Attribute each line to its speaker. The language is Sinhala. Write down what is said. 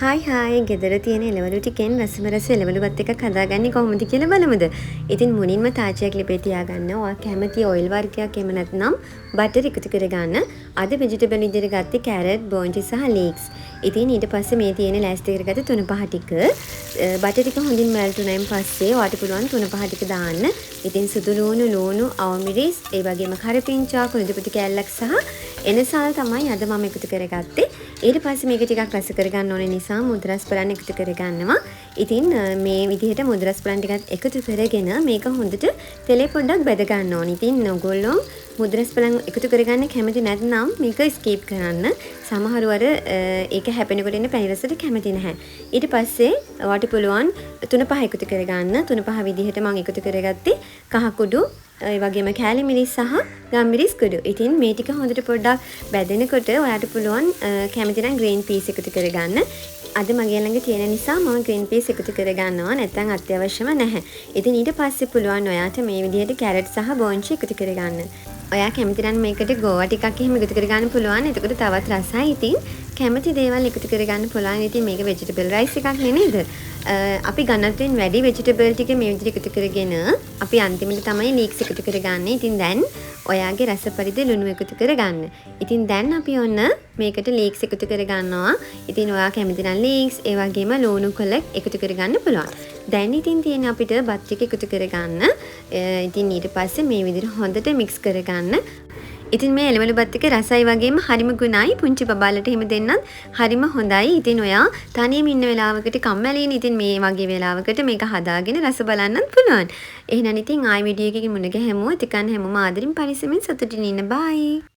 Speaker 1: හායි ගෙදර තියෙන එළවලු ටිකෙන් රසම රස එළවලුවත් එකක් හදාගන්නේ කොහොමද කියලා බලමුද? ඉතින් මුලින්ම තාච්චියක් ලිපේ තියාගන්න. ඔයා කැමති ඔයිල් වර්ගයක් එහෙම නැත්නම් බටර් එකතු කරගන්න. අද වෙජිටබල් විදිහට ගත්තේ කැරට්, බෝන්ජි සහ ලීක්ස්. ඉතින් ඊට පස්සේ මේ තියෙන ලෑස්ති කරගත්ත තුන පහ ටික බටර් ටික හොඳින් මෙල්ට් වුණායින් පස්සේ ඔයාට පුළුවන් තුන පහ ටික දාන්න. ඉතින් සුදු ලූණු, අවමිරිස්, ඒ වගේම කරපිංචා, කුණුදුපුටි කෑල්ලක් සහ එනසල් තමයි අද මම එකතු කරගත්තේ. ඊට පස්සේ මේක ටිකක් රස කරගන්න ඕනේ නිසා මුද්‍රස් බලන් එකතු කරගන්නවා. ඉතින් මේ විදිහට මුද්‍රස් බලන් ටිකක් එකතු කරගෙන මේක හොඳට තෙලේ පොඩ්ඩක් බෙද ගන්න ඕනේ. ඉතින් ඔයගොල්ලෝ මුද්‍රස් බලන් එකතු කරගන්න කැමති නැත්නම් මේක ස්කිප් කරන්න. සමහරව අර ඒක හැපෙනකොට එන පැණි රසට කැමති නැහැ. ඊට පස්සේ ඔයාට පුළුවන් තුන පහ එකතු කරගන්න. තුන පහ විදිහට මම එකතු කරගත්තේ කහ කුඩු ඒ වගේම කෑලි මිරිස් සහ ගම්මිරිස් කුඩු. ඉතින් මේ ටික හොඳට පොඩ්ඩක් බැදෙනකොට ඔයාට පුළුවන් කැමති නම් ග්‍රීන් පීස් එකතු කරගන්න. අද මගේ ළඟ තියෙන නිසා මම ග්‍රීන් පීස් එකතු කරගන්නවා. නැත්නම් අත්‍යවශ්‍යම නැහැ. ඉතින් ඊට පස්සේ පුළුවන් ඔයාට මේ විදිහට කැරට් සහ බෝන්චි එකතු කරගන්න. ඔයා කැමති නම් මේකට ගෝවා ටිකක් එහෙම එකතු කරගන්න පුළුවන්. එතකොට තවත් රසයි. ඉතින් කැමති දේවල් එකතු කරගන්න පුළුවන්. ඉතින් මේක වෙජිටබල් රයිස් එකක් නේද? අපි ගණන්තෙන් වැඩි වෙජිටබල් ටික මේ විදිහට එකතු කරගෙන අපි අන්තිමට තමයි ලීක්ස් එකතු කරගන්නේ. ඉතින් දැන් ඔයාගේ රස පරිදි ලුණු එකතු කරගන්න. ඉතින් දැන් අපි ඔන්න මේකට ලීක්ස් එකතු කරගන්නවා. ඉතින් ඔයා කැමති නම් ලීක්ස් ඒ වගේම ලුණු කොළ එකතු කරගන්න පුළුවන්. දැන් ඉතින් තියෙන අපිට බත් ටික එකතු කරගන්න. ඉතින් ඊට පස්සේ මේ විදිහට හොඳට මික්ස් කරගන්න. ඉතින් මේ එළවලු බත් එක රසයි වගේම හරිම ගුණයි. පුංචි බබාලට එහෙම දෙන්නත් හරිම හොඳයි. ඉතින් ඔයා තනියම ඉන්න වෙලාවකට කම්මැලිනේ. ඉතින් මේ වගේ වෙලාවකට මේක හදාගෙන රස බලන්නත් පුළුවන්. එහෙනම් ඉතින් ආයි වීඩියෝ එකකින් මුණ ගැහෙමු. එතකන් හැමෝම ආදරෙන් පරිස්සමෙන් සතුටින් ඉන්න. බයි.